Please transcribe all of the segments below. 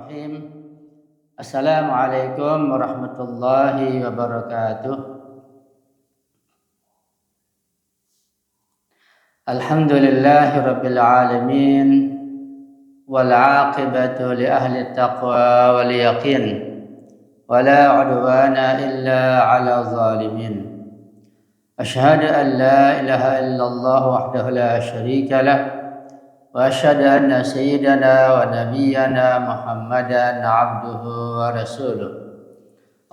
Bismillahirrahmanirrahim. Assalamualaikum warahmatullahi wabarakatuh. Alhamdulillahi rabbil alamin. Wal aqibatu li ahli taqwa wal yaqin. Wala udwana illa ala zalimin. Ashhadu an la ilaha illallah wahdahu la syarika lah. وأشهد أن سيدنا ونبينا محمدا عبده ورسوله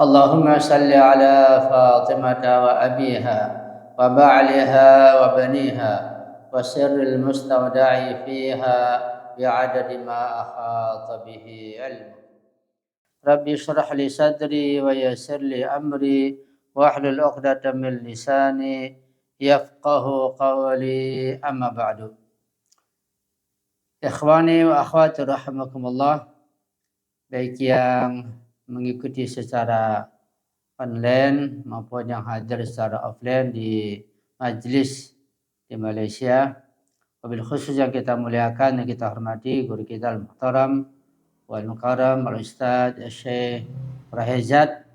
اللهم صل على فاطمة وأبيها وبعلها وبنيها وسر المستودع فيها بعدد ما أحاط به علمك ربي اشرح لي صدري ويسر لي أمري واحلل عقدة من لساني يفقه قولي أما بعد. Ikhwani wa akhwati rahimakumullah, baik yang mengikuti secara online maupun yang hadir secara offline di majlis di Malaysia. Wabil khusus yang kita muliakan dan kita hormati guru kita al-muhtaram wal mukarram al-ustaz Syekh Rahizat,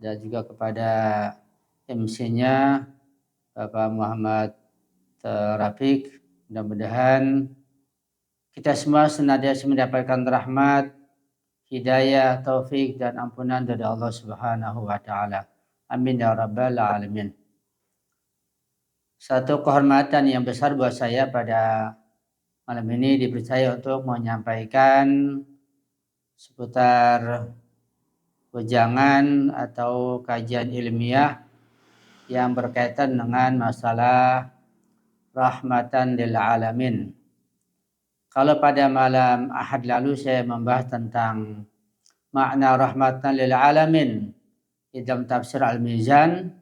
dan juga kepada MC-nya Bapak Muhammad Rafiq. Mudah-mudahan kita semua senantiasa mendapatkan rahmat, hidayah, taufik dan ampunan dari Allah Subhanahu wa taala. Amin ya rabbal alamin. Satu kehormatan yang besar buat saya pada malam ini dipercaya untuk menyampaikan seputar wejangan atau kajian ilmiah yang berkaitan dengan masalah rahmatan lil alamin. Kalau pada malam Ahad lalu saya membahas tentang makna rahmatan lil alamin di dalam tafsir Al-Mizan,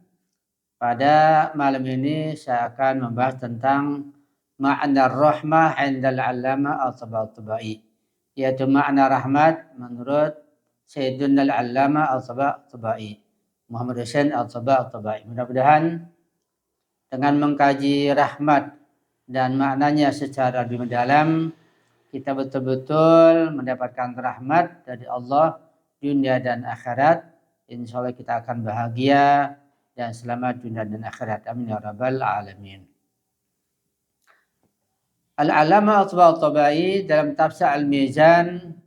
pada malam ini saya akan membahas tentang makna rahmah indal allama al-Tabatabai, yaitu makna rahmat menurut Sayyiduna al-Allama al-Tabatabai, Muhammad Hussein al-Tabatabai. Mudah-mudahan dengan mengkaji rahmat dan maknanya secara lebih mendalam, kita betul-betul mendapatkan rahmat dari Allah dunia dan akhirat. Insya Allah kita akan bahagia dan selamat dunia dan akhirat. Amin ya rabbal alamin. Al-Alama At-Tabatabai dalam tafsir Al-Mizan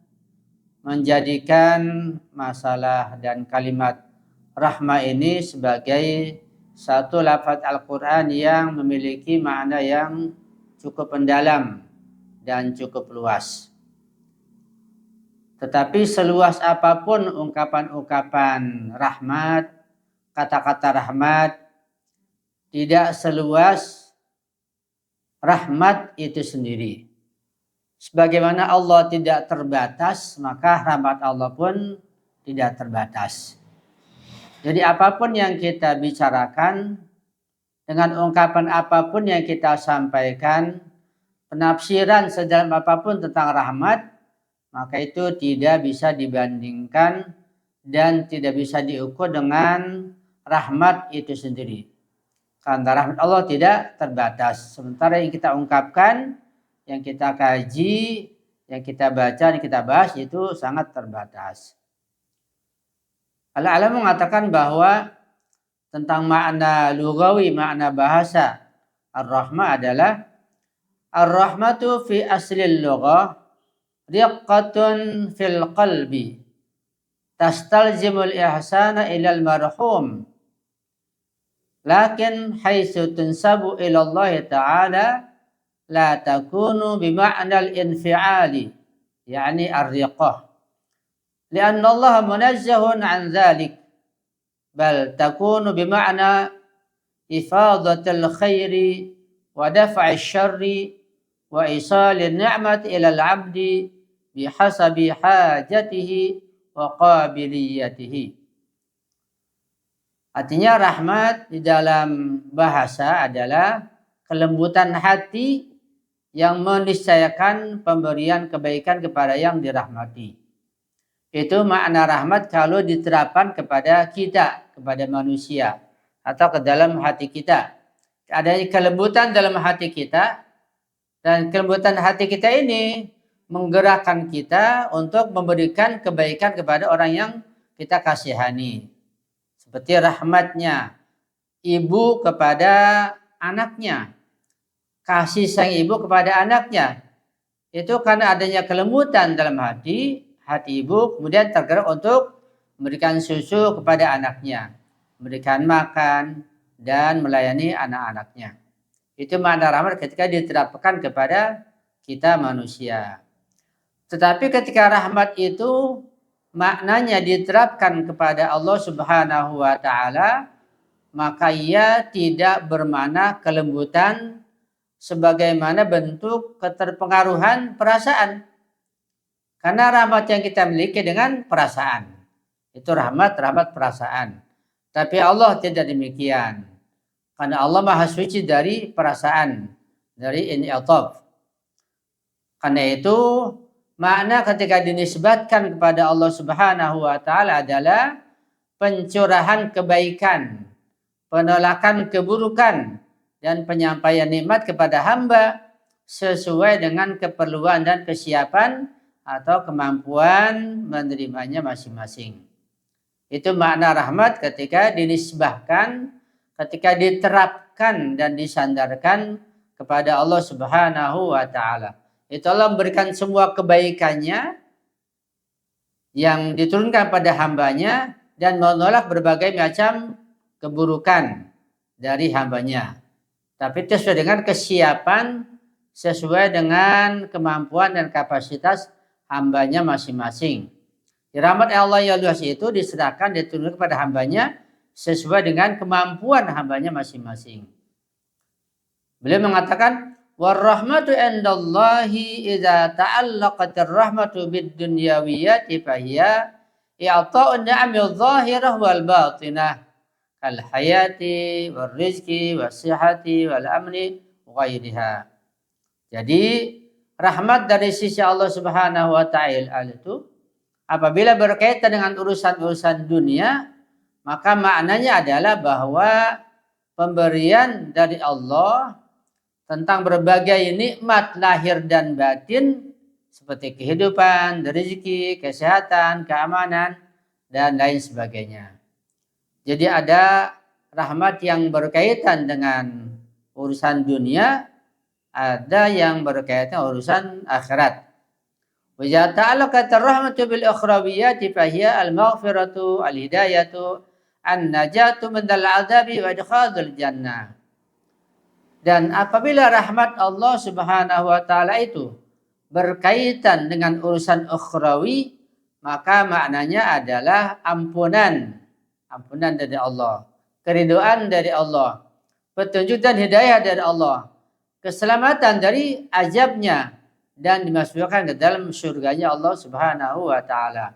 menjadikan masalah dan kalimat rahmah ini sebagai satu lafaz Al-Quran yang memiliki makna yang cukup mendalam dan cukup luas. Tetapi seluas apapun ungkapan-ungkapan rahmat, kata-kata rahmat, tidak seluas rahmat itu sendiri. Sebagaimana Allah tidak terbatas, maka rahmat Allah pun tidak terbatas. Jadi apapun yang kita bicarakan, dengan ungkapan apapun yang kita sampaikan, penafsiran sedalam apapun tentang rahmat, maka itu tidak bisa dibandingkan dan tidak bisa diukur dengan rahmat itu sendiri. Karena rahmat Allah tidak terbatas. Sementara yang kita ungkapkan, yang kita kaji, yang kita baca, yang kita bahas itu sangat terbatas. Al-Alam mengatakan bahwa tentang makna lugawi, makna bahasa ar-rahmah adalah ar-rahmatu fi aslil lughah riqqatun fil qalbi tastalzimul ihsana ilal marhum lakin haitsu tunsabu ila Allah ta'ala la takunu bima'nal infiali yani ar-riqah lianna Allah munazzahun an dhalik bal takunu bima'na ifadatul khairi wa daf'i syarri wa isalin ni'mat ila al-'abdi bihasabi hajatihi wa qabiliyatihi. Artinya rahmat di dalam bahasa adalah kelembutan hati yang meniscayakan pemberian kebaikan kepada yang dirahmati. Itu makna rahmat kalau diterapkan kepada kita, kepada manusia atau ke dalam hati kita. Ada kelembutan dalam hati kita, dan kelembutan hati kita ini menggerakkan kita untuk memberikan kebaikan kepada orang yang kita kasihani. Seperti rahmatnya ibu kepada anaknya, kasih sayang ibu kepada anaknya. Itu karena adanya kelembutan dalam hati ibu, kemudian tergerak untuk memberikan susu kepada anaknya, memberikan makan, dan melayani anak-anaknya. Itu makna rahmat ketika diterapkan kepada kita manusia. Tetapi ketika rahmat itu maknanya diterapkan kepada Allah Subhanahu wa taala, maka ia tidak bermakna kelembutan sebagaimana bentuk keterpengaruhan perasaan. Karena rahmat yang kita miliki dengan perasaan. Itu rahmat perasaan. Tapi Allah tidak demikian. Karena Allah Maha Suci dari perasaan, dari in'ithaf. Karena itu makna ketika dinisbatkan kepada Allah Subhanahu wa taala adalah pencurahan kebaikan, penolakan keburukan, dan penyampaian nikmat kepada hamba sesuai dengan keperluan dan kesiapan atau kemampuan menerimanya masing-masing. Itu makna rahmat ketika dinisbahkan, ketika diterapkan dan disandarkan kepada Allah Subhanahu wa taala. Itu Allah memberikan semua kebaikannya yang diturunkan pada hambanya dan menolak berbagai macam keburukan dari hambanya. Tapi itu sesuai dengan kesiapan, sesuai dengan kemampuan dan kapasitas hambanya masing-masing. Rahmat Allah yang luas itu diserahkan, diturunkan kepada hambanya sesuai dengan kemampuan hambanya masing-masing. Beliau mengatakan, warahmatu indallahi idza ta'allaqatir rahmatu bid-dunyawiyati fahiya i'ta'un ni'amil zahirah wal batinah kal hayati wal rizki was sihhati wal amni wa ghairiha. Jadi rahmat dari sisi Allah Subhanahu wa taala itu apabila berkaitan dengan urusan-urusan dunia, maka maknanya adalah bahwa pemberian dari Allah tentang berbagai nikmat lahir dan batin seperti kehidupan, rezeki, kesehatan, keamanan, dan lain sebagainya. Jadi ada rahmat yang berkaitan dengan urusan dunia, ada yang berkaitan urusan akhirat. Wa idza ta'allaqat ar-rahmatu bil ukhrawiyyati fa hiya al-maghfiratu, al-hidayatu, an-najatu min al-'adzabi wa idkhalul jannah. Dan apabila rahmat Allah Subhanahu wa taala itu berkaitan dengan urusan ukhrawi, maka maknanya adalah ampunan dari Allah, keridhaan dari Allah, petunjuk dan hidayah dari Allah, keselamatan dari azabnya, dan dimasukkan ke dalam surganya Allah Subhanahu wa taala.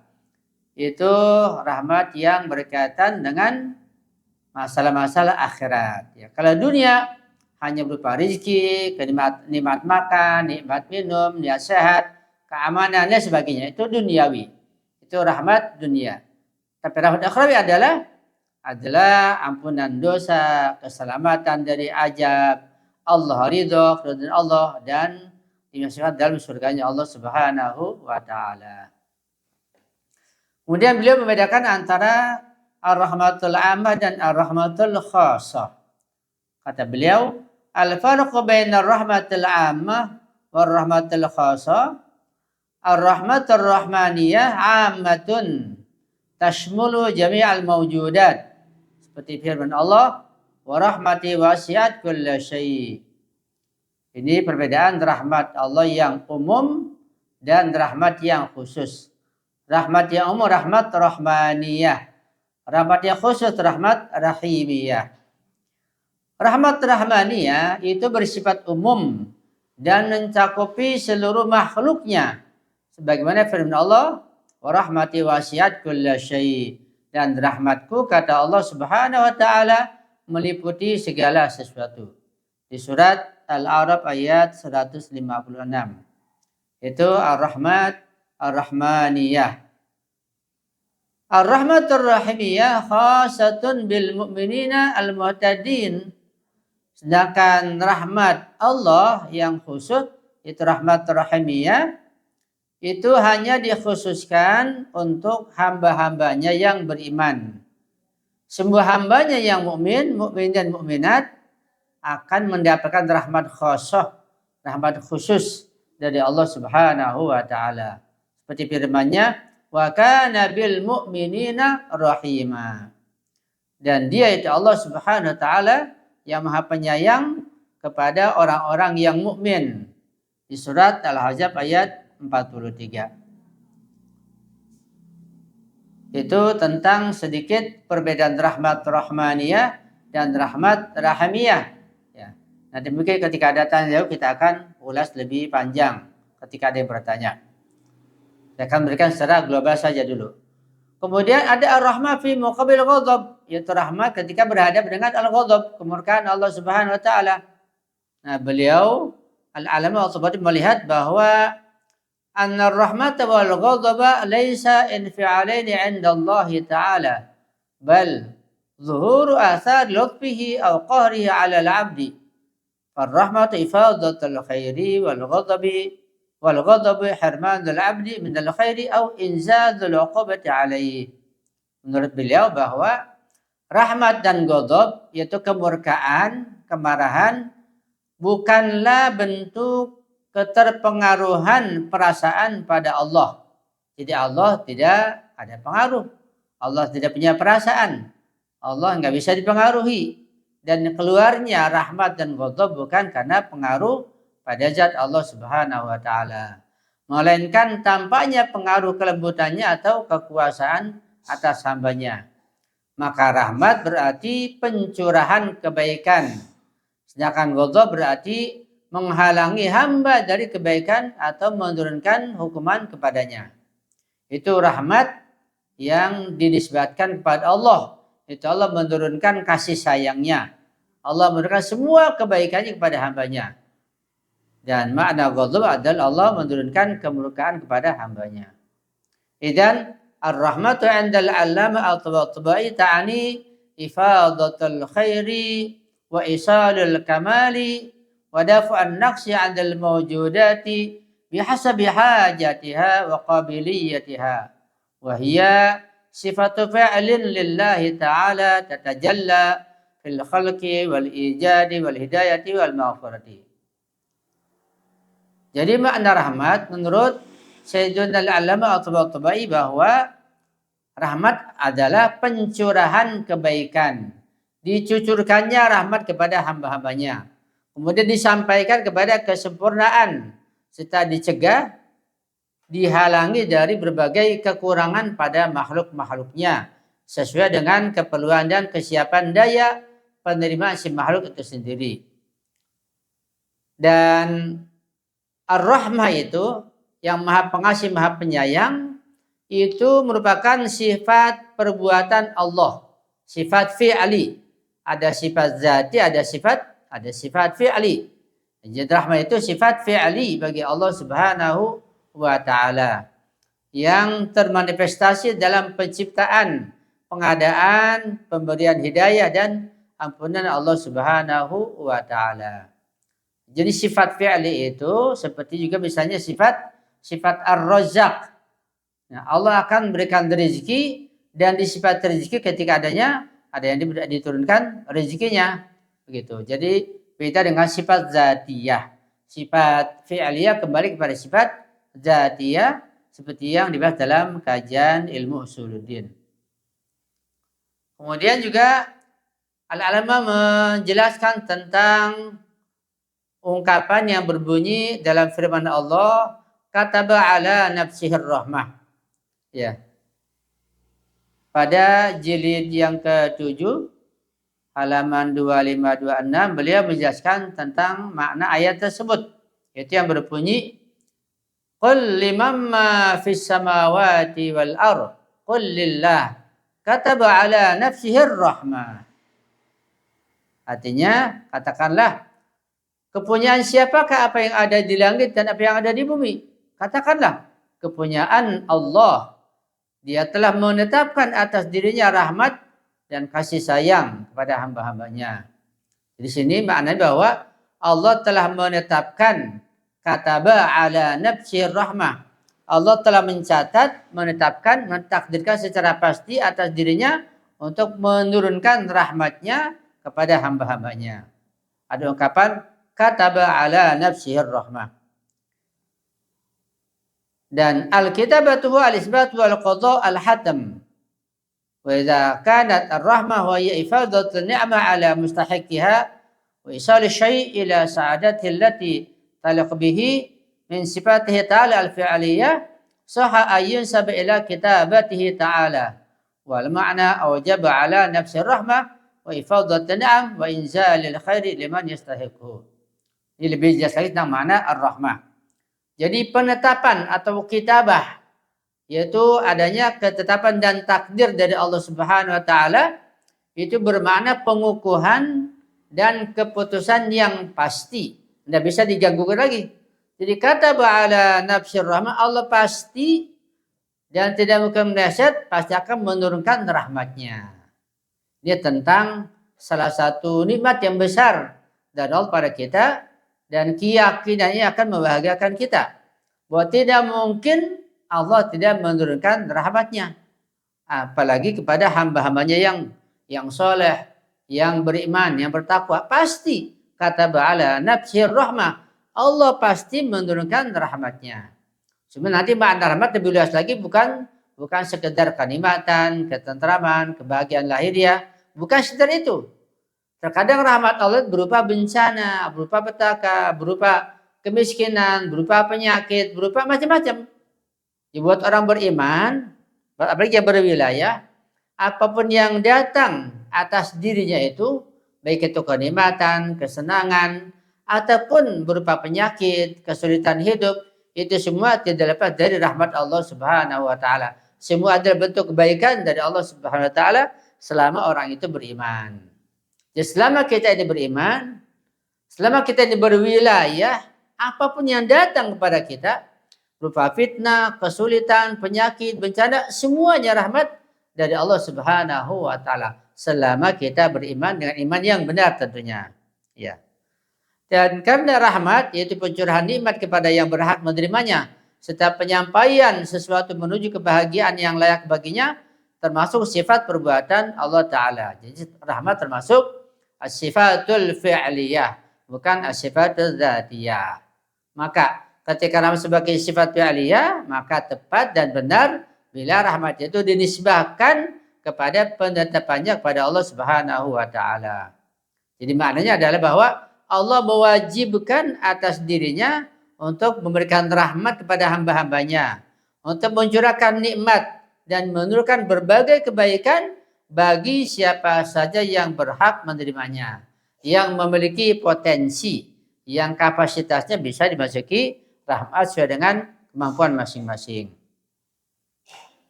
Itu rahmat yang berkaitan dengan masalah-masalah akhirat. Ya, kalau dunia hanya berupa rezeki, nikmat makan, nikmat minum, nikmat sehat, keamanan dan sebagainya. Itu duniawi. Itu rahmat dunia. Tapi rahmat akhirawi adalah ampunan dosa, keselamatan dari azab, Allah ridho, keridhaan Allah, dan dimasukkan dalam surganya Allah Subhanahu wa taala. Kemudian beliau membedakan antara ar-rahmatul 'ammah dan ar-rahmatul khassah. Kata beliau, al-farqu bainar rahmatil 'ammah war rahmatil khassah, ar-rahmatur rahmaniyah 'ammatun tashmulu jami'al mawjudat. Seperti firman Allah, wa rahmati wasi'at kulla syai'. Ini perbedaan rahmat Allah yang umum dan rahmat yang khusus. Rahmat yang umum rahmat rahmaniyah. Rahmat yang khusus rahmat rahimiyah. Rahmat rahmaniyah itu bersifat umum dan mencakupi seluruh makhluknya. Sebagaimana firman Allah, wa rahmati wasi'at kulla syai'. Dan rahmatku, kata Allah Subhanahu wa taala, meliputi segala sesuatu. Di surat Al-A'raf ayat 156. Itu ar-rahmat ar-rahmaniyah. Ar-rahmatur rahimiyah khasatun bil mu'minina al-mu'tadin. Sedangkan rahmat Allah yang khusus itu rahmat rahimiyah itu hanya dikhususkan untuk hamba-hambanya yang beriman. Semua hambanya yang mukmin dan mukminat akan mendapatkan rahmat khosoh, rahmat khusus dari Allah Subhanahu wa taala. Seperti firman-Nya, "Wa kana bil mu'minina rahima." Dan Dia itu Allah Subhanahu wa taala yang Maha Penyayang kepada orang-orang yang mukmin. Di surat Al-Ahzab ayat 43. Itu tentang sedikit perbedaan rahmat rahmaniyah dan rahmat rahamiyah. Ya. Nah demikian ketika datang jauh kita akan ulas lebih panjang ketika ada yang bertanya. Saya akan berikan secara global saja dulu. Kemudian ada ar-rahmah fi muqabil ghadab, yaitu rahmat ketika berhadap dengan al-ghadab, kemurkaan Allah Subhanahu wa taala. Nah, beliau al-alama al-Tabari melihat bahwa anna ar-rahmata wal ghadaba laysa infi'alaini 'inda Allah ta'ala, bal zuhuru athar lutfihi aw qahrihi 'ala al-'abdi. Ar-rahmatu ifadatul khairi wal ghadabu hirmanul 'abdi min al-khairi aw inzalul 'uqubati 'alaihi. Menurut beliau bahwa rahmat dan ghadab yaitu kemurkaan, kemarahan bukanlah bentuk keterpengaruhan perasaan pada Allah. Jadi Allah tidak ada pengaruh. Allah tidak punya perasaan. Allah nggak bisa dipengaruhi. Dan keluarnya rahmat dan ghadab bukan karena pengaruh pada zat Allah Subhanahu wa taala. Melainkan tampaknya pengaruh kelembutannya atau kekuasaan atas hambanya. Maka rahmat berarti pencurahan kebaikan. Sedangkan ghadab berarti menghalangi hamba dari kebaikan atau menurunkan hukuman kepadanya. Itu rahmat yang dinisbatkan kepada Allah. Itu Allah menurunkan kasih sayangnya. Allah menurunkan semua kebaikannya kepada hambanya. Dan makna ghadab adalah Allah menurunkan kemurkaan kepada hambanya. Idzan ar-rahmatu 'indal 'allama at-Tabatabai ta'ani ifadatul khairi wa isalul kamali wa daf'an naqsi 'indal mawjudati bihasabi hajatiha wa qabiliyatiha wa hiya sifatu fa'lin lillahi ta'ala tatajalla fil khalqi wal ijadi wal hidayati wal maghfirati. Jadi makna rahmat menurut Sayyidina al-Alama at-Tabatabai bahwa rahmat adalah pencurahan kebaikan. Dicucurkannya rahmat kepada hamba-hambanya. Kemudian disampaikan kepada kesempurnaan. Serta dicegah, dihalangi dari berbagai kekurangan pada makhluk-makhluknya. Sesuai dengan keperluan dan kesiapan daya penerimaan si makhluk itu sendiri. Dan ar-rahmah itu yang maha pengasih, maha penyayang, itu merupakan sifat perbuatan Allah. Sifat fi'ali. Ada sifat zati, ada sifat fi'ali. Jadi rahmah itu sifat fi'ali bagi Allah Subhanahu wa ta'ala. Yang termanifestasi dalam penciptaan, pengadaan, pemberian hidayah dan ampunan Allah Subhanahu wa ta'ala. Jadi sifat fi'li itu seperti juga misalnya sifat ar-razzaq. Nah, Allah akan memberikan rezeki dan di sifat rezeki ketika ada yang diturunkan rezekinya begitu. Jadi beda dengan sifat zatiyah. Sifat fi'liyah kembali kepada sifat zatiyah seperti yang dibahas dalam kajian ilmu usuluddin. Kemudian juga al-alama menjelaskan tentang ungkapan yang berbunyi dalam firman Allah, kataba ala nafsihir rahmah. Ya. Pada jilid yang ke-7 halaman 2526 beliau menjelaskan tentang makna ayat tersebut, yaitu yang berbunyi qul liman ma fis samawati wal ardh qul lillah kataba ala nafsihir rahmah. Artinya katakanlah, kepunyaan siapakah apa yang ada di langit dan apa yang ada di bumi? Katakanlah, kepunyaan Allah. Dia telah menetapkan atas dirinya rahmat dan kasih sayang kepada hamba-hambanya. Di sini maknanya bahwa Allah telah menetapkan kataba ala nafsir rahmah. Allah telah mencatat, menetapkan, mentakdirkan secara pasti atas dirinya untuk menurunkan rahmatnya kepada hamba-hambanya. Ada ungkapan kataba ala nafsihir rahmah. Dan al-kitabatu al-isbat wal qada al-hatam. Wa idza kanat ar-rahmah wa hiya ifadatu ni'mah ala mustahiqiha wa isal syai' ila sa'adatihi allati taliq bihi min sifatihi ta'ala al-fi'liyah sahha ayun sab ila kitabatihi ta'ala wal ma'na awjaba ala nafsi rahmah wa ifadatu ni'am wa inzalil khairi liman yastahiqhu. Ini lebih jelas lagi tentang makna ar-rahmah. Jadi penetapan atau kitabah yaitu adanya ketetapan dan takdir dari Allah Subhanahu wa taala itu bermakna pengukuhan dan keputusan yang pasti. Tidak bisa diganggu lagi. Jadi kata ba'ala nafsir rahmah, Allah pasti dan tidak mungkin meleset, pasti akan menurunkan rahmatnya. Ini tentang salah satu nikmat yang besar dari Allah pada kita dan keyakinannya akan membahagiakan kita. Bahwa tidak mungkin Allah tidak menurunkan rahmatnya. Apalagi kepada hamba-hambanya yang soleh, yang beriman, yang bertakwa. Pasti kata ba'ala nafsir rahmah. Allah pasti menurunkan rahmatnya. Cuma nanti makna rahmat lebih luas lagi bukan sekedar kenikmatan, ketentraman, kebahagiaan lahiriah. Bukan sekedar itu. Terkadang rahmat Allah berupa bencana, berupa petaka, berupa kemiskinan, berupa penyakit, berupa macam-macam. Buat orang beriman, apalagi yang berwilayah, apapun yang datang atas dirinya itu, baik itu kenikmatan, kesenangan, ataupun berupa penyakit, kesulitan hidup, itu semua tidak lepas dari rahmat Allah Subhanahu wa taala. Semua adalah bentuk kebaikan dari Allah Subhanahu wa taala selama orang itu beriman. Jadi selama kita ini beriman, selama kita ini berwilayah, apapun yang datang kepada kita, berupa fitnah, kesulitan, penyakit, bencana, semuanya rahmat dari Allah Subhanahu wa taala. Selama kita beriman dengan iman yang benar tentunya. Ya. Dan karena rahmat yaitu pencurahan nikmat kepada yang berhak menerimanya, serta penyampaian sesuatu menuju kebahagiaan yang layak baginya, termasuk sifat perbuatan Allah taala. Jadi rahmat termasuk sifatul fi'liyah, bukan sifatul dzatiyah. Maka ketika rahmat sebagai sifat fi'liyah, maka tepat dan benar bila rahmat itu dinisbahkan kepada penetapannya kepada Allah Subhanahu wa taala. Jadi maknanya adalah bahwa Allah mewajibkan atas dirinya untuk memberikan rahmat kepada hamba-hambanya, untuk mencurahkan nikmat dan menurunkan berbagai kebaikan bagi siapa saja yang berhak menerimanya, yang memiliki potensi, yang kapasitasnya bisa dimasuki rahmat sesuai dengan kemampuan masing-masing.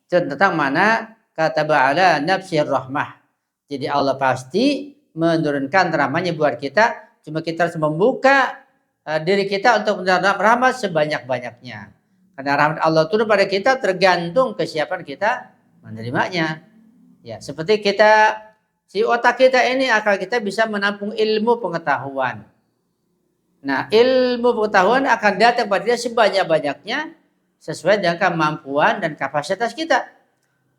Tentang mana kata ba'ala nafsir rahmah. Jadi Allah pasti menurunkan rahmatnya buat kita. Cuma kita harus membuka diri kita untuk menerima rahmat sebanyak-banyaknya. Karena rahmat Allah turun pada kita tergantung kesiapan kita menerimanya. Ya, seperti si otak kita ini, akal kita bisa menampung ilmu pengetahuan. Nah, ilmu pengetahuan akan datang pada dia sebanyak-banyaknya sesuai dengan kemampuan dan kapasitas kita.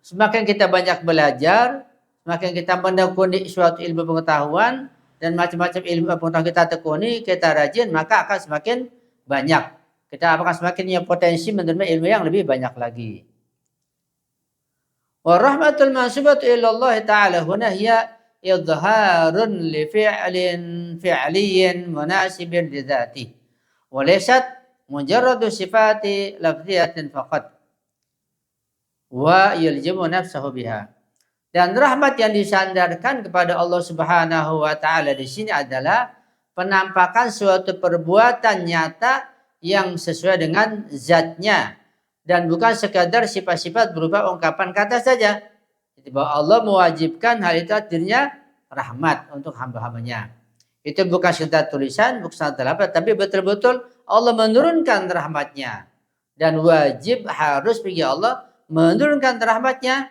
Semakin kita banyak belajar, semakin kita menekuni suatu ilmu pengetahuan, dan macam-macam ilmu pengetahuan kita tekuni, kita rajin, maka akan semakin banyak. Kita akan semakin punya potensi menerima ilmu yang lebih banyak lagi. Wa rahmatul mansubatu ila Allah ta'ala huna hiya idharun li fi'liyin munasibin li dzatihi wa laysat mujarradu sifati lafziyatin faqat wa yaljimu nafsahu biha. Dan rahmat yang disandarkan kepada Allah Subhanahu wa taala di sini adalah penampakan suatu perbuatan nyata yang sesuai dengan zatnya dan bukan sekadar sifat-sifat berupa ungkapan kata saja. Jadi bahwa Allah mewajibkan hal itu artinya rahmat untuk hamba-hambanya. Itu bukan sekedar tulisan, bukan sekedar apa, tapi betul-betul Allah menurunkan rahmatnya. Dan wajib harus bagi Allah menurunkan rahmatnya.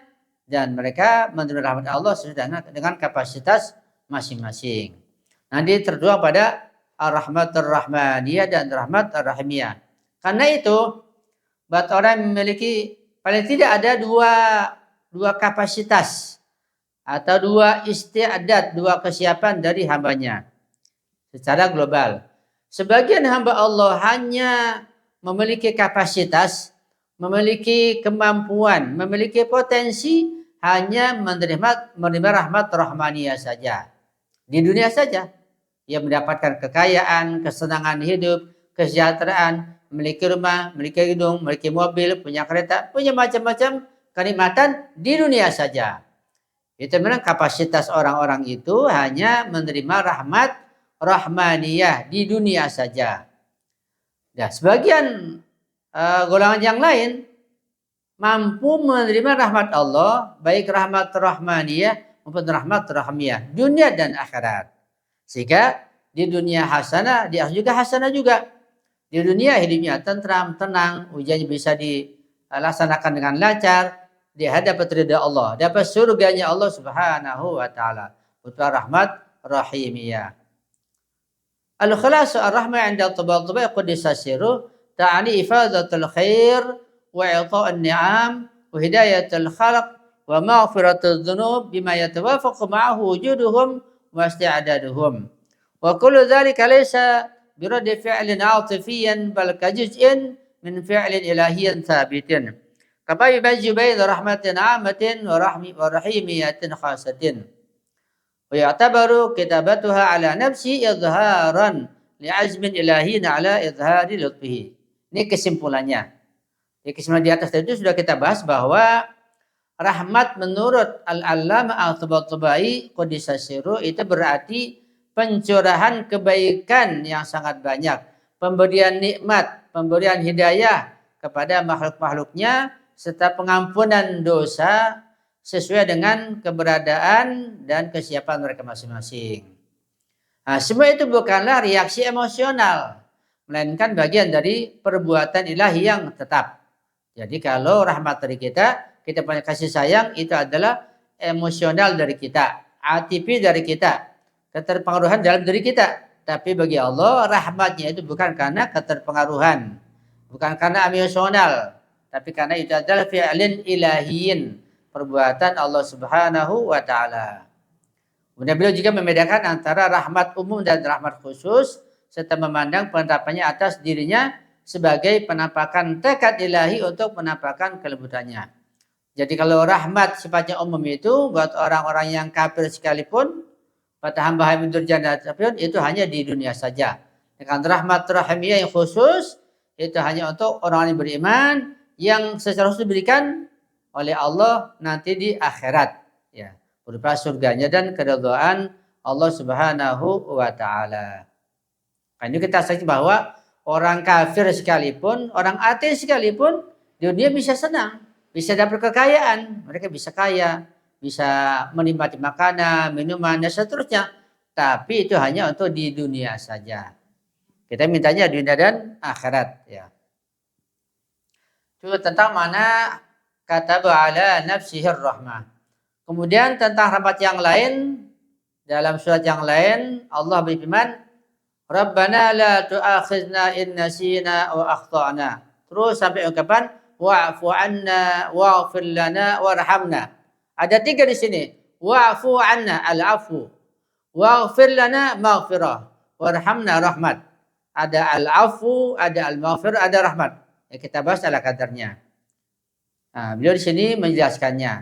Dan mereka menerima rahmat Allah sesuai dengan kapasitas masing-masing. Nanti tertuang pada ar-rahmatur rahmaniyah dan rahmat ar-rahimiyah. Karena itu buat orang yang memiliki paling tidak ada dua kapasitas atau dua istiadat, dua kesiapan dari hambanya secara global. Sebagian hamba Allah hanya memiliki kapasitas, memiliki kemampuan, memiliki potensi hanya menerima rahmat rahmaniyah saja. Di dunia saja. Ia mendapatkan kekayaan, kesenangan hidup, kesejahteraan, memiliki rumah, memiliki gedung, memiliki mobil, punya kereta, punya macam-macam kenikmatan di dunia saja. Itu memang kapasitas orang-orang itu hanya menerima rahmat rahmaniyah di dunia saja. Nah, sebagian golongan yang lain mampu menerima rahmat Allah, baik rahmat rahmaniyah maupun rahmat rahmiyah, dunia dan akhirat. Sehingga di dunia hasanah, di akhirat juga hasanah juga. Di dunia hidupnya tentram, tenang, ujiannya bisa dilaksanakan dengan lancar, dia dapat ridha Allah, dapat surganya Allah Subhanahu wa taala. Berupa rahmat rahimiyah. Al-khalasu ar-rahmah 'inda tabat-tabat qudisa sirruh ta'ani ifadatul khair wa i'ta'un ni'am wa hidayatul khalq wa maghfiratul dhunub bima yatawafaqu ma'ahu wujuduhum wa isti'daduhum. Wa kullu dhalika laysa biradi fi'lin 'atifiyyan bal kajuz'in min fi'lin ilahiyyan thabitin. Kama yubayyu baina rahmatin 'ammatin wa rahimiyatin khasatin. Wa ya'tabaru kitabatuha 'ala nafsi izharan li'azmin ilahin 'ala izhari lutfihi. Ini kesimpulannya. Di kesimpulan di atas itu sudah kita bahas bahwa rahmat menurut Al-Allamah At-Tabatabai Qudisa Sirruh itu berarti pencurahan kebaikan yang sangat banyak, pemberian nikmat, pemberian hidayah kepada makhluk-makhluknya, serta pengampunan dosa sesuai dengan keberadaan dan kesiapan mereka masing-masing. Nah, semua itu bukanlah reaksi emosional, melainkan bagian dari perbuatan ilahi yang tetap. Jadi kalau rahmat dari kita punya kasih sayang, itu adalah emosional dari kita, atifi dari kita, keterpengaruhan dalam diri kita. Tapi bagi Allah rahmatnya itu bukan karena keterpengaruhan, bukan karena emosional, tapi karena itu adalah fi'lin ilahiyin, perbuatan Allah Subhanahu wa taala. Kemudian beliau juga membedakan antara rahmat umum dan rahmat khusus, serta memandang penetapannya atas dirinya sebagai penampakan tekad ilahi untuk penampakan kelembutannya. Jadi kalau rahmat sifatnya umum itu buat orang-orang yang kafir sekalipun, pada hamba yang durjana sekalipun, itu hanya di dunia saja. Dengan rahmat rahimiyah yang khusus itu hanya untuk orang yang beriman yang secara khusus diberikan oleh Allah nanti di akhirat, ya, berupa surganya dan keridhaan Allah Subhanahu wa taala. Ini kita saksi bahwa orang kafir sekalipun, orang ateis sekalipun, di dunia bisa senang, bisa dapat kekayaan, mereka bisa kaya, bisa menikmati makanan, minuman, dan seterusnya. Tapi itu hanya untuk di dunia saja. Kita mintanya dunia dan akhirat, ya. Itu tentang mana kata ala nafsihir rahmah. Kemudian tentang rahmat yang lain, dalam surat yang lain Allah berfirman, Rabbana la tu'akhizna in nasina wa akhtana. Terus sampai ungkapan wa'fu anna waghfir lana warhamna. Ada 3 di sini. Wa'fu anna al-'afwu, waghfir lana maghfirah, warhamna rahmat. Ada al-'afwu, ada al-maghfirah, ada rahmat. Ya, kita bahas ala kadarnya. Nah, beliau di sini menjelaskannya.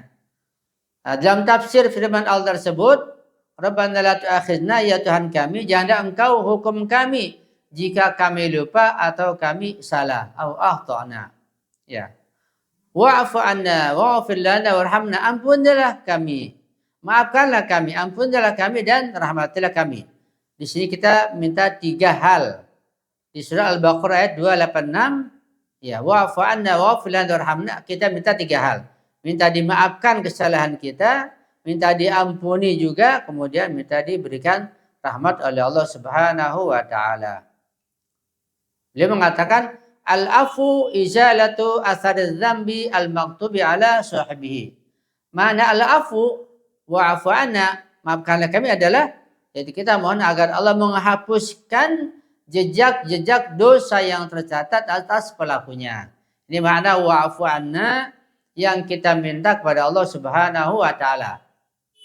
Nah, dalam tafsir firman Allah tersebut, Rabbana la tu'akhizna, ya Tuhan kami, janganlah engkau hukum kami jika kami lupa atau kami salah. Au akhtana. Ya. Wa'fu anna waghfir lana warhamna, ampunilah kami. Maafkanlah kami, ampunilah kami dan rahmatilah kami. Di sini kita minta 3 hal. Di surah Al-Baqarah ayat 286, ya, wa'fu anna waghfir lana warhamna, kita minta 3 hal. Minta dimaafkan kesalahan kita, minta diampuni juga, kemudian minta diberikan rahmat oleh Allah Subhanahu wa taala. Beliau mengatakan al-afu izalatu athariz dzambi al-maktubi ala sahibihi. Mana al-afu wa'fu anna, maafkanlah kami adalah, jadi kita mohon agar Allah menghapuskan jejak-jejak dosa yang tercatat atas pelakunya. Ini makna wa'fu anna yang kita minta kepada Allah Subhanahu wa taala.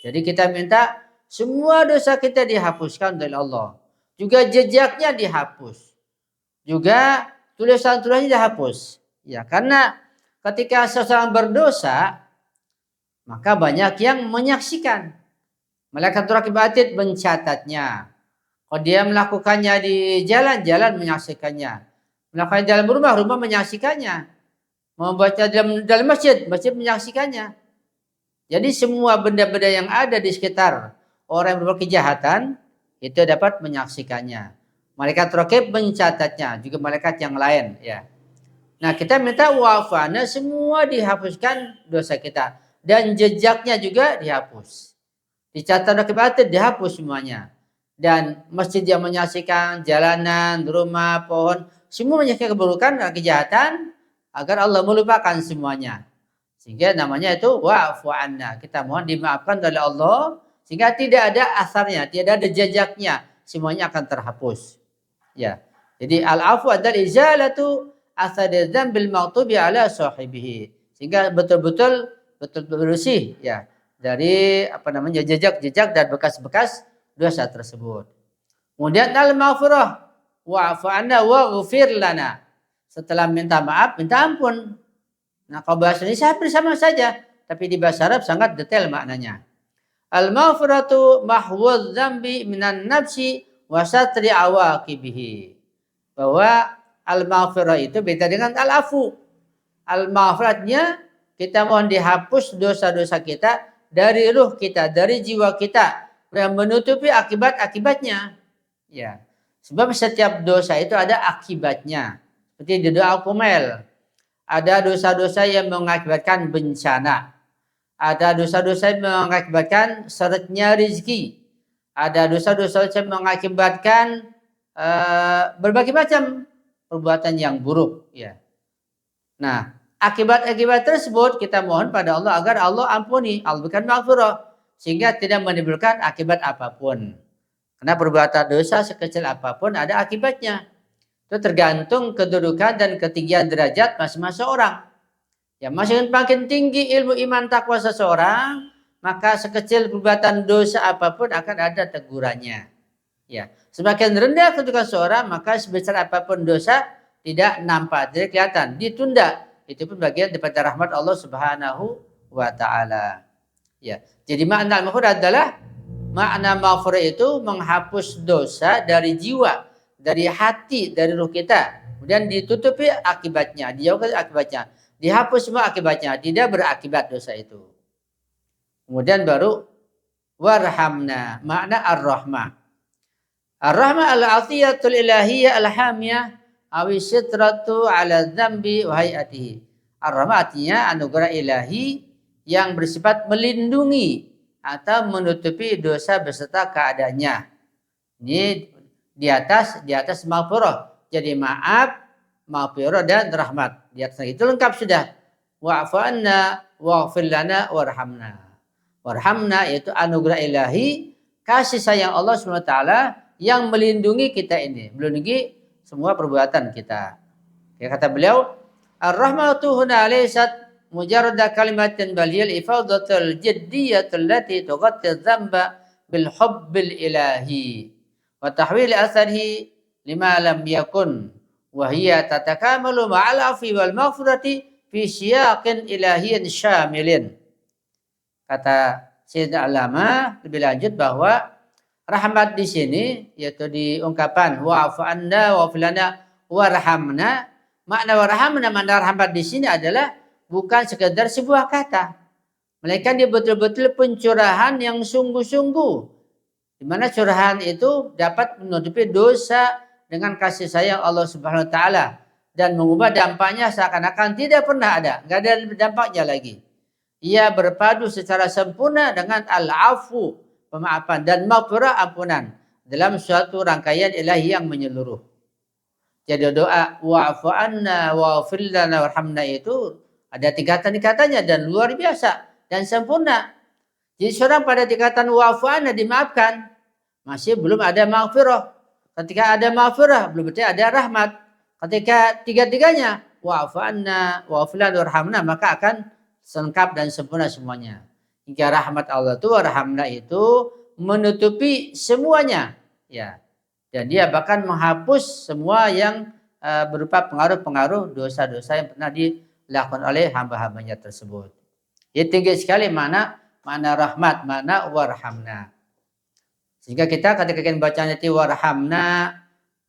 Jadi kita minta semua dosa kita dihapuskan oleh Allah. Juga jejaknya dihapus. Juga tulisan-tulisannya dihapus. Ya, karena ketika seseorang berdosa, maka banyak yang menyaksikan. Malaikat raqib atid mencatatnya. Kalau dia melakukannya di jalan menyaksikannya. Melakukannya dalam rumah menyaksikannya. Membaca dalam masjid menyaksikannya. Jadi semua benda-benda yang ada di sekitar orang yang berbuat kejahatan itu dapat menyaksikannya. Malaikat raqib mencatatnya, juga malaikat yang lain, ya. Nah, kita minta wa'fana semua dihapuskan dosa kita dan jejaknya juga dihapus. Dicatat raqib atid dihapus semuanya. Dan masjid yang menyaksikan, jalanan, rumah, pohon, semua menyaksikan keburukan dan kejahatan agar Allah melupakan semuanya. Sehingga namanya itu wa'fu anna. Kita mohon dimaafkan oleh Allah sehingga tidak ada asarnya, tidak ada jejaknya, semuanya akan terhapus. Ya. Jadi al-'afwu adalah izalatu athari dzambil maghtubi ala sahibihi. Sehingga betul-betul bersih ya dari jejak-jejak dan bekas-bekas dosa tersebut. Kemudian al-maghfirah wa'fu anna waghfir lana. Setelah minta maaf, minta ampun. Nah, kalau bahasa Indonesia hampir sama saja, tapi di bahasa Arab sangat detail maknanya. Al-maghfiratu mahwudz dzambi minan nafsi wa satri awaqibihi. Bahwa al-maghfirah itu beda dengan al-afu. Al-maghfiratnya kita mohon dihapus dosa-dosa kita dari ruh kita, dari jiwa kita yang menutupi akibat-akibatnya. Ya. Sebab setiap dosa itu ada akibatnya. Seperti di doa Qumel. Ada dosa-dosa yang mengakibatkan bencana. Ada dosa-dosa yang mengakibatkan seretnya rezeki. Ada dosa-dosa yang mengakibatkan berbagai macam perbuatan yang buruk. Ya. Nah, akibat-akibat tersebut kita mohon pada Allah agar Allah ampuni, Allah berikan maghfirah sehingga tidak menimbulkan akibat apapun. Karena perbuatan dosa sekecil apapun ada akibatnya. Itu tergantung kedudukan dan ketinggian derajat masing-masing orang. Ya, makin tinggi ilmu iman takwa seseorang, maka sekecil perbuatan dosa apapun akan ada tegurannya. Ya, semakin rendah kedudukan seseorang, maka sebesar apapun dosa tidak nampak, tidak kelihatan, ditunda. Itu pun bagian daripada rahmat Allah Subhanahu wa taala. Ya. Jadi makna maghfirah adalah makna maghfirah itu menghapus dosa dari jiwa, dari hati, dari ruh kita. Kemudian ditutupi akibatnya, dijauhkan akibatnya. Dihapus semua akibatnya, tidak berakibat dosa itu. Kemudian baru warhamna, makna ar-rahmah. Ar-rahmah al-'athiyatul ilahiyyah al-hamiyah awi sitratu ala dzambi wa hayatihi. Ar-rahmah artinya anugerah ilahi yang bersifat melindungi atau menutupi dosa beserta keadaannya. Ini di atas maghfirah. Jadi maaf, maghfirah dan rahmat. Di atas itu lengkap sudah. Wa'fu anna waghfir lana warhamna. Warhamna yaitu anugerah ilahi, kasih sayang Allah SWT yang melindungi kita ini, melindungi semua perbuatan kita. Ya, kata beliau, ar-rahmatu huna laysat mujarrada kalimatin bal hiya al-ifadatul jiddiyatul lati tughatti adh-dhanba bil hubbil ilahi wa tahwil atharihi lima lam yakun wa hiya tatakamalu ma'al afi wal maghfirati fi siyaqin ilahiyyin syamilin. Kata Sayyidina Alama lebih lanjut bahwa rahmat di sini yaitu di ungkapan wa'fu anna wa filana warhamna. Makna warhamna, makna rahmat di sini adalah bukan sekedar sebuah kata, melainkan dia betul-betul pencurahan yang sungguh-sungguh, di mana curahan itu dapat menutupi dosa dengan kasih sayang Allah Subhanahu wa taala dan mengubah dampaknya seakan-akan tidak pernah ada, enggak ada dampaknya lagi. Ia berpadu secara sempurna dengan al-'afwu, pemaafan, dan maghfirah, ampunan, dalam suatu rangkaian ilahi yang menyeluruh. Jadi doa wa'fu anna waghfir lana warhamna itu ada tingkatan-tingkatannya dan luar biasa dan sempurna. Jadi seorang pada tingkatan wa'fu anna dimaafkan, masih belum ada maghfirah. Ketika ada maghfirah belum berarti ada rahmat. Ketika tiga-tiganya wa'fu anna wa fulan warhamna, maka akan lengkap dan sempurna semuanya. Hingga rahmat Allah itu, warhamna itu menutupi semuanya, ya. Dan dia bahkan menghapus semua yang berupa pengaruh-pengaruh dosa-dosa yang pernah dilakukan oleh hamba-hambanya tersebut. Jadi tinggi sekali mana rahmat, mana warhamna. Sehingga kita ketika kita baca nanti warhamna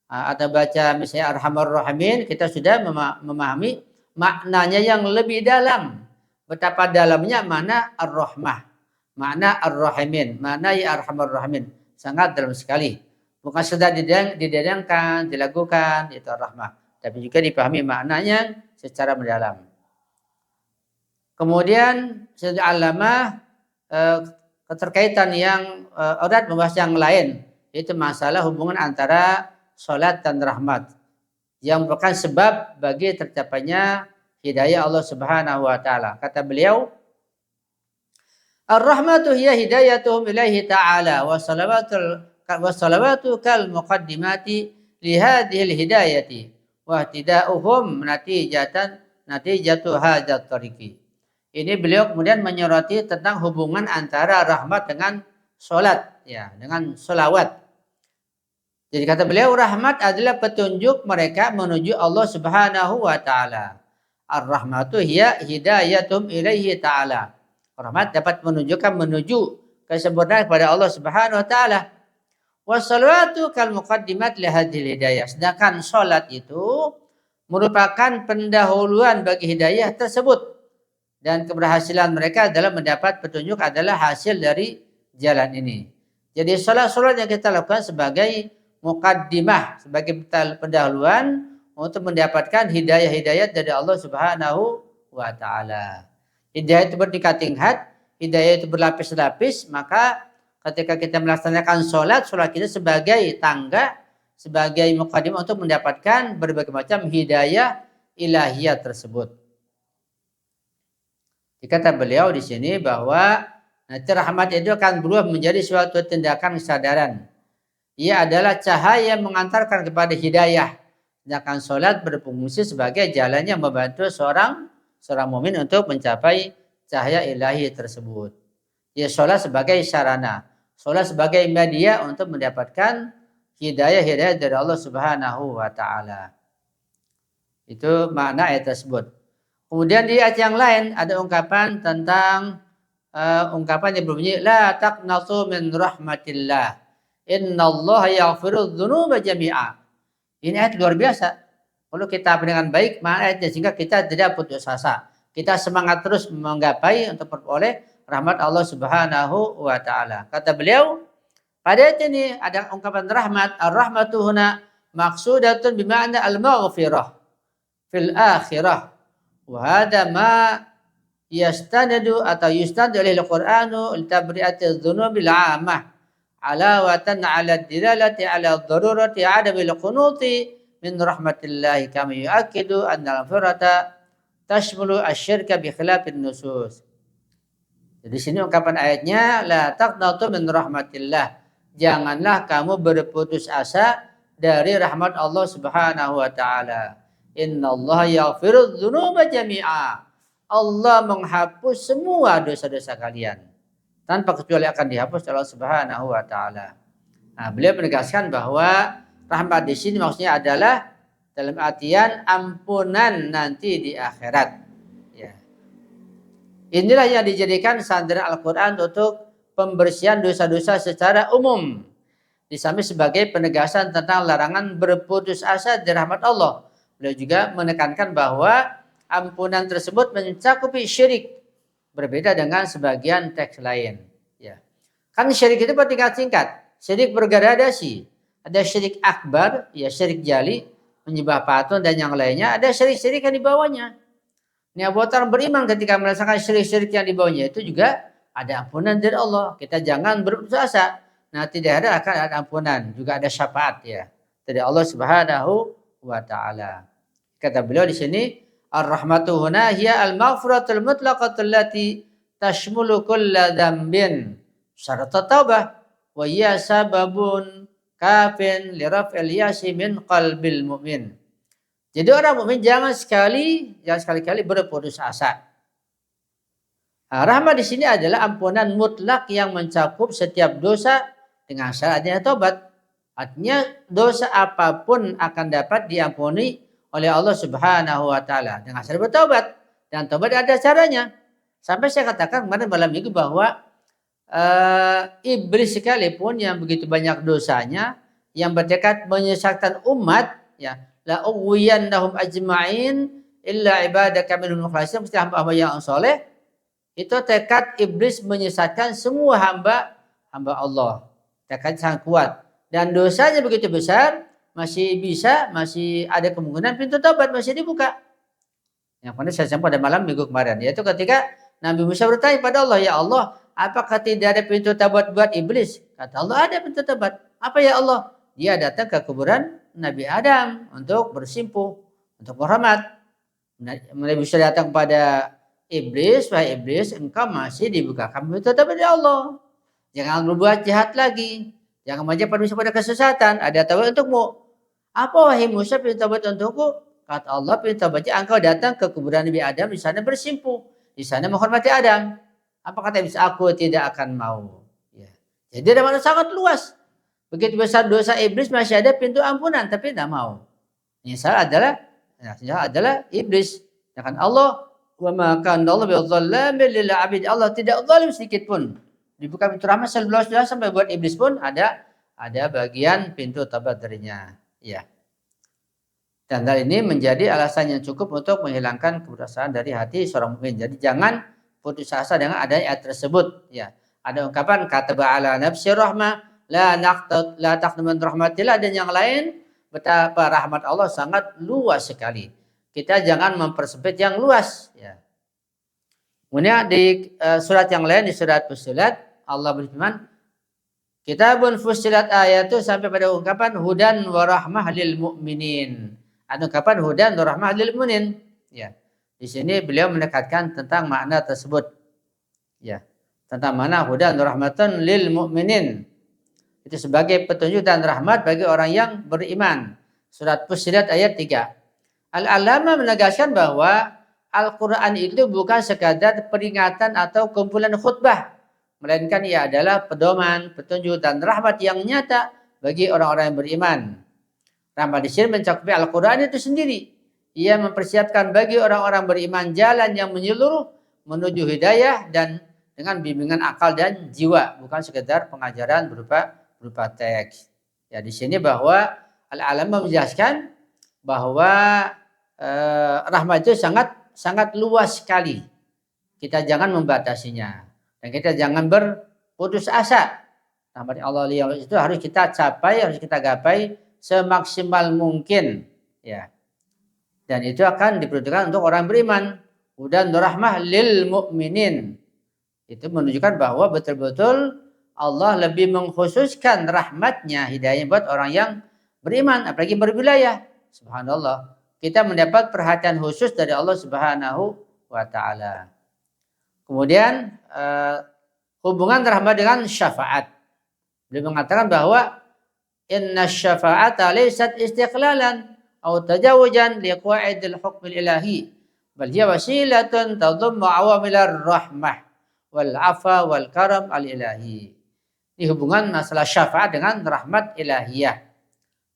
atau baca misalnya arhamar rahimin, kita sudah memahami maknanya yang lebih dalam. Betapa dalamnya mana ar-rahmah, makna ar-rahimin, makna ya arhamar rahimin. Sangat dalam sekali. Bukan sekedar didedangkan, dilakukan, itu ar-rahmah. Tapi juga dipahami maknanya secara mendalam. Kemudian setelah alamah keterkaitan yang erat membahas yang lain, yaitu masalah hubungan antara sholat dan rahmat yang merupakan sebab bagi tercapainya hidayah Allah Subhanahu wa taala. Kata beliau, ar-rahmatu hiya hidayatuhum ilaihi ta'ala wa salawatu kal muqaddimati li hadhil hidayati wa ihtida'uhum natijatu hadzal tariqi. Ini beliau kemudian menyoroti tentang hubungan antara rahmat dengan sholat, ya, dengan sholawat. Jadi kata beliau, rahmat adalah petunjuk mereka menuju Allah Subhanahu wa taala. Ar-rahmatu hiya hidayatum ilaihi ta'ala. Rahmat dapat menunjukkan menuju kesempurnaan kepada Allah Subhanahu wa taala. Wassalatu kal muqaddimat li hadhil hidayah. Sedangkan salat itu merupakan pendahuluan bagi hidayah tersebut. Dan keberhasilan mereka dalam mendapat petunjuk adalah hasil dari jalan ini. Jadi salat-salat yang kita lakukan sebagai muqaddimah, sebagai pendahuluan untuk mendapatkan hidayah-hidayah dari Allah Subhanahu wa taala. Hidayah itu bertingkat-tingkat, hidayah itu berlapis-lapis, maka ketika kita melaksanakan sholat kita sebagai tangga, sebagai muqaddimah untuk mendapatkan berbagai macam hidayah ilahiyah tersebut. Kata beliau di sini bahwa nanti rahmat itu akan berubah menjadi suatu tindakan kesadaran. Ia adalah cahaya yang mengantarkan kepada hidayah. Sedangkan sholat berfungsi sebagai jalan yang membantu seorang mukmin untuk mencapai cahaya ilahi tersebut. Ya, sholat sebagai sarana. Sholat sebagai media untuk mendapatkan hidayah dari Allah Subhanahu wa taala. Itu makna ayat tersebut. Kemudian di ayat yang lain ada ungkapan tentang ungkapan yang berbunyi la taqnatu min rahmatillah. Innallaha yaghfiru dzunuba jami'a. Ini ayat luar biasa. Kalau kita dengan baik makna ayatnya sehingga kita tidak putus asa. Kita semangat terus menggapai untuk memperoleh rahmat Allah Subhanahu wa taala. Kata beliau, pada ayat ini ada ungkapan rahmat. Ar-rahmatu huna maqsudatun bima'na al-maghfirah fil akhirah. Wa hadha ma yastanadu atau yustadu oleh al-Qur'anu li-tabri'ati dzunubil 'ammah alawatan 'ala dilalati 'ala darurati 'adamil qunuti min rahmatillahi kama yu'akkidu anna al-firata tashmulu asy-syirka bi khilafin nusus. Jadi sini ungkapan ayatnya la taqnatu min rahmatillah. Janganlah kamu berputus asa dari rahmat Allah Subhanahu wa taala. Innallaha yaghfiru dzunuba jami'a. Allah menghapus semua dosa-dosa kalian tanpa kecuali akan dihapus oleh Allah Subhanahu wa taala. Nah, beliau menegaskan bahwa rahmat di sini maksudnya adalah dalam artian ampunan nanti di akhirat. Inilah yang dijadikan sandaran Al-Quran untuk pembersihan dosa-dosa secara umum. Di samping sebagai penegasan tentang larangan berputus asa dari rahmat Allah. Beliau juga menekankan bahwa ampunan tersebut mencakupi syirik. Berbeda dengan sebagian teks lain. Ya. Kan syirik itu bertingkat-tingkat. Syirik bergradasi. Ada syirik akbar, ya syirik jali, menyembah patung dan yang lainnya. Ada syirik-syirik yang di bawahnya. Ini buat orang beriman ketika merasakan syirik-syirik yang di bawahnya itu juga ada ampunan dari Allah. Kita jangan berputus asa. Nanti di akhirat akan ada ampunan. Juga ada syafaat ya dari Allah Subhanahu wa taala. Kata beliau di sini, ar-rahmatu huna hiya al-maghfiratul mutlaqatul lati tashmulu kulla dzambin syarata taubah wa hiya sababun kafin li raf'il yasi min qalbil mu'min. Jadi orang mukmin jangan sekali-kali berputus asa. Nah, rahmat di sini adalah ampunan mutlak yang mencakup setiap dosa dengan syaratnya tobat. Artinya dosa apapun akan dapat diampuni oleh Allah Subhanahu wa taala dengan syarat bertobat. Dan tobat ada caranya. Sampai saya katakan kemarin malam minggu bahwa iblis sekalipun yang begitu banyak dosanya, yang bertekad menyesatkan umat, ya, la uwiyannahum ajma'in illa ibadaka minhum mukhlasin, mesti hamba-hamba yang soleh, itu tekad iblis menyesatkan semua hamba Allah. Tekad sangat kuat dan dosanya begitu besar, masih ada kemungkinan pintu tobat masih dibuka. Yang mana saya sampaikan pada malam minggu kemarin, yaitu ketika Nabi Musa bertanya pada Allah, ya Allah, apakah tidak ada pintu tobat buat iblis? Kata Allah, ada pintu tobat. Apa ya Allah? Dia datang ke kuburan Nabi Adam untuk bersimpuh, untuk berhormat. Nabi Musa datang pada iblis, wahai iblis, engkau masih dibukakan pintu tobat ya Allah. Jangan berbuat jahat lagi. Jangan mengajak manusia pada kesesatan. Ada taubat untukmu. Apa wahai Musa pintu tobat untukku? Kata Allah, pintu tobatnya engkau datang ke kuburan Nabi Adam, di sana bersimpuh, di sana menghormati Adam. Apa kata iblis? Aku tidak akan mau. Ya. Jadi ada makna sangat luas. Begitu besar dosa iblis masih ada pintu ampunan, tapi tidak mau. Yang salah adalah iblis. Ya kan Allah, wa ma kana Allah bi'adzallamin lil 'abid. Allah tidak zalim sedikit pun. Dibuka pintu rahmat seluas-luas sampai buat iblis pun ada bagian pintu tobat darinya. Ya. Dan hal ini menjadi alasan yang cukup untuk menghilangkan keputusasaan dari hati seorang mukmin. Jadi jangan putus asa dengan adanya ayat tersebut. Ya, ada ungkapan kataba ala nafsi rahmah la taqnatu min rahmatillah, dan yang lain betapa rahmat Allah sangat luas sekali. Kita jangan mempersempit yang luas. Ya. Kemudian di surat yang lain, di surat Fussilat, Allah berfirman, Kitabun fussilat ayatu, sampai pada ungkapan hudan wa rahmah lil mu'minin. Ada ungkapan hudan wa rahmah lil mu'minin. Ya. Di sini beliau mendekatkan tentang makna tersebut. Ya. Tentang makna hudan wa rahmatan lil mu'minin. Itu sebagai petunjuk dan rahmat bagi orang yang beriman. Surat Fussilat ayat 3. Al-Alama menegaskan bahwa Al-Quran itu bukan sekadar peringatan atau kumpulan khutbah, melainkan ia adalah pedoman, petunjuk, dan rahmat yang nyata bagi orang-orang yang beriman. Rahmat di sini mencakupi Al-Quran itu sendiri. Ia mempersiapkan bagi orang-orang beriman jalan yang menyeluruh menuju hidayah dan dengan bimbingan akal dan jiwa, bukan sekedar pengajaran berupa teks. Ya, di sini bahwa Al-Alam menjelaskan bahwa rahmat itu sangat luas sekali. Kita jangan membatasinya. Dan kita jangan berputus asa. Rahmat Allah itu harus kita capai, harus kita gapai semaksimal mungkin. Ya. Dan itu akan diperuntukkan untuk orang beriman. Dan rahmah lil mu'minin. Itu menunjukkan bahwa betul-betul Allah lebih mengkhususkan rahmatnya, hidayahnya buat orang yang beriman, apalagi berwilayah. Subhanallah. Kita mendapat perhatian khusus dari Allah Subhanahu wa ta'ala. Kemudian hubungan rahmat dengan syafaat. Beliau mengatakan bahwa inna syafa'ata laysat istiqlalan atau tajawujan liqa'idil hukmil ilahi, bal hiya wasilatun tadhummu awamilar rahmah wal afa wal karam al ilahi. Ini hubungan masalah syafaat dengan rahmat ilahiyah.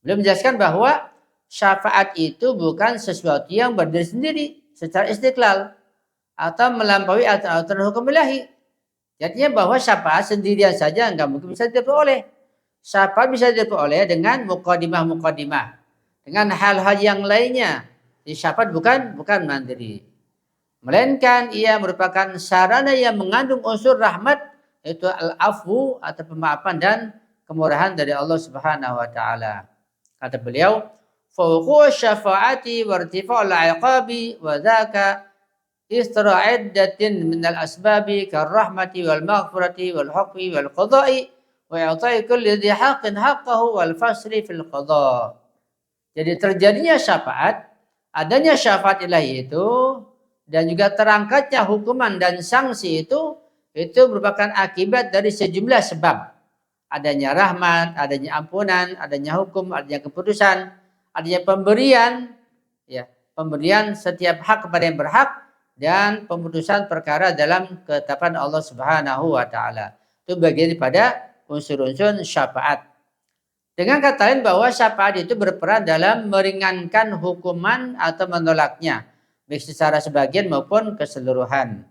Beliau menjelaskan bahwa syafaat itu bukan sesuatu yang berdiri sendiri secara istiqlal atau melampaui aturan hukum ilahi. Artinya bahwa syafaat sendirian saja enggak mungkin bisa diperoleh. Syafaat bisa diperoleh dengan mukadimah, dengan hal-hal yang lainnya. Jadi syafaat bukan mandiri, melainkan ia merupakan sarana yang mengandung unsur rahmat, yaitu al-afu atau pemaafan dan kemurahan dari Allah Subhanahu wa taala. Kata beliau, fawqu syafaati wa irtifa'ul 'iqabi wa dzaka istira'iddatin minal asbabi karrahmati wal maghfirati wal hukmi wal qada'i wa i'ta'i kulli dhi haqqin haqqahu wal fasli fil qada'. Jadi terjadinya syafaat, adanya syafaat ilahi itu, dan juga terangkatnya hukuman dan sanksi itu merupakan akibat dari sejumlah sebab. Adanya rahmat, adanya ampunan, adanya hukum, adanya keputusan, adanya pemberian, ya, pemberian setiap hak kepada yang berhak dan pemutusan perkara dalam ketetapan Allah Subhanahu wa taala. Itu bagian daripada unsur-unsur syafaat. Dengan kata lain bahwa syafaat itu berperan dalam meringankan hukuman atau menolaknya, baik secara sebagian maupun keseluruhan.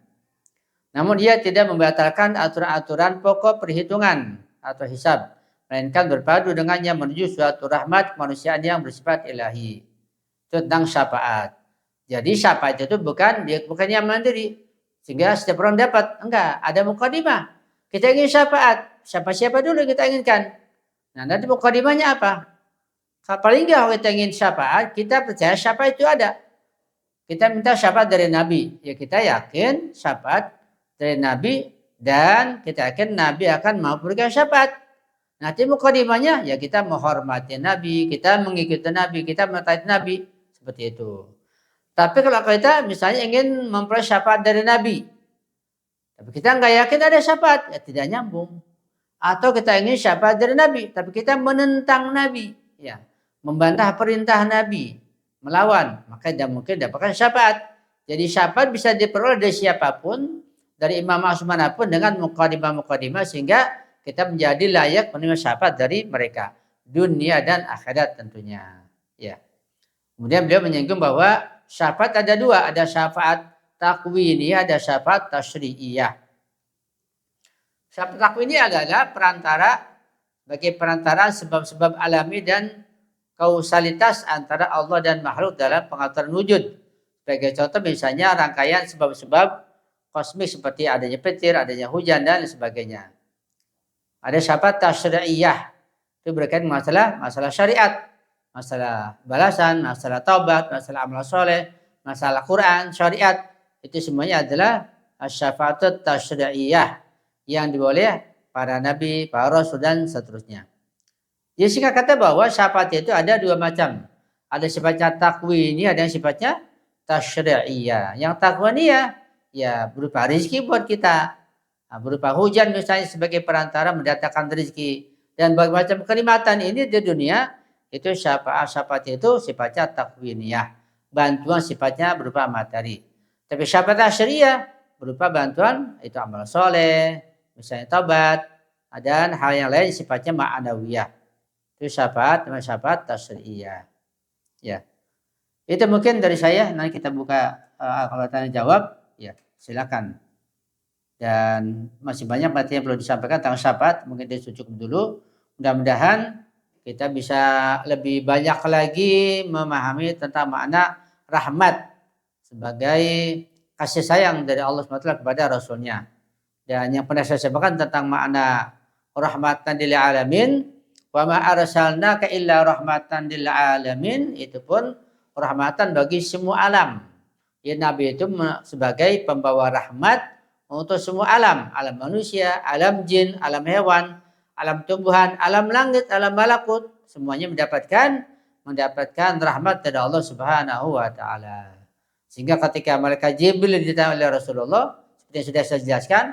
Namun dia tidak membatalkan aturan-aturan pokok perhitungan atau hisab, melainkan berpadu dengannya menuju suatu rahmat kemanusiaan yang bersifat ilahi. Itu tentang syafaat. Jadi syafaat itu bukan yang mandiri, sehingga setiap orang dapat. Enggak, ada mukadimah. Kita ingin syafaat, siapa dulu yang kita inginkan. Nah, nanti mukadimahnya apa? Paling enggak kalau kita ingin syafaat, kita percaya syafaat itu ada. Kita minta syafaat dari Nabi. Ya kita yakin syafaat dari Nabi dan kita yakin Nabi akan mau memberikan syafaat. Nanti mukadimahnya ya kita menghormati Nabi, kita mengikuti Nabi, kita mentaati Nabi. Seperti itu. Tapi kalau kita misalnya ingin memperoleh syafaat dari Nabi, tapi kita nggak yakin ada syafaat, ya tidak nyambung. Atau kita ingin syafaat dari Nabi, tapi kita menentang Nabi, ya, membantah perintah Nabi, melawan, maka tidak mungkin dapatkan syafaat. Jadi syafaat bisa diperoleh dari siapapun, dari imam ma'sum manapun dengan mukadimah sehingga kita menjadi layak menerima syafaat dari mereka, dunia dan akhirat tentunya. Ya. Kemudian beliau menyinggung bahwa syafaat ada dua, ada syafaat takwini, ada syafaat tasyri'iyah. Syafaat takwini adalah bagi perantara sebab-sebab alami dan kausalitas antara Allah dan makhluk dalam pengaturan wujud. Sebagai contoh misalnya rangkaian sebab-sebab kosmik seperti adanya petir, adanya hujan dan sebagainya. Ada syafaat tasyri'iyah, itu berkaitan masalah syariat, masalah balasan, masalah taubat, masalah amal soleh, masalah Quran, syariat. Itu semuanya adalah syafaat tasyri'iyah yang diboleh para nabi, para rasul dan seterusnya. Jadi singkat kata bahwa syafaat itu ada dua macam. Ada sifatnya takwini, ada yang sifatnya tasyri'iyah. Yang takwini ya berupa rezeki buat kita. Berupa hujan misalnya sebagai perantara mendatangkan rezeki. Dan berbagai macam kenikmatan ini di dunia itu syafaat itu sifatnya takwiniyah. Bantuan sifatnya berupa materi. Tapi syafaat tasyri'iyah berupa bantuan itu amal soleh, misalnya taubat, dan hal yang lain sifatnya ma'anawiyah. Itu syafaat tasyri'iyah. Ya. Itu mungkin dari saya. Nanti kita buka kalau tanya jawab, ya silakan. Dan masih banyak materi yang perlu disampaikan tentang syafaat, mungkin itu cukup dulu. Mudah-mudahan kita bisa lebih banyak lagi memahami tentang makna rahmat sebagai kasih sayang dari Allah SWT kepada Rasulnya. Dan yang pernah saya sampaikan tentang makna rahmatan lil alamin, wa ma arsalnaka illa rahmatan lil alamin, itu pun rahmatan bagi semua alam. Ya, Nabi itu sebagai pembawa rahmat untuk semua alam, alam manusia, alam jin, alam hewan, alam tumbuhan, alam langit, alam malakut, semuanya mendapatkan rahmat dari Allah Subhanahu wa taala. Sehingga ketika malaikat Jibril ditanya oleh Rasulullah, seperti yang sudah saya jelaskan,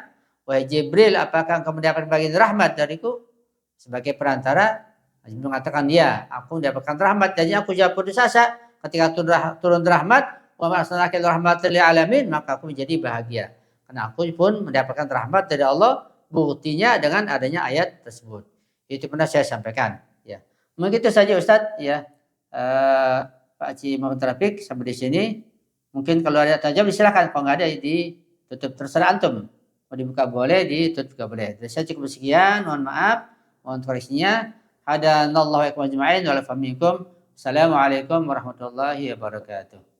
wahai Jibril, apakah engkau mendapat bagian rahmat dariku? Sebagai perantara, Jibril mengatakan, ya, aku mendapatkan rahmat. Jadi aku jawab putus asa. Ketika turun rahmat, wa ma arsalnaka illa rahmatan lil alamin, maka aku menjadi bahagia. Karena aku pun mendapatkan rahmat dari Allah, buktinya dengan adanya ayat tersebut. Itu pernah saya sampaikan. Ya, mungkin itu saja Ustadz. Ya, Pak Haji Muhammad Rafiq sampai di sini. Mungkin kalau ada tanya jawab silakan. Kalau nggak ada ditutup, terserah antum. Mau dibuka boleh, ditutup juga boleh. Jadi saya cukup sekian, mohon maaf, mohon koreksinya. Hadanallahu wa iyyakum ajma'in wa la faminkum. Assalamualaikum warahmatullahi wabarakatuh.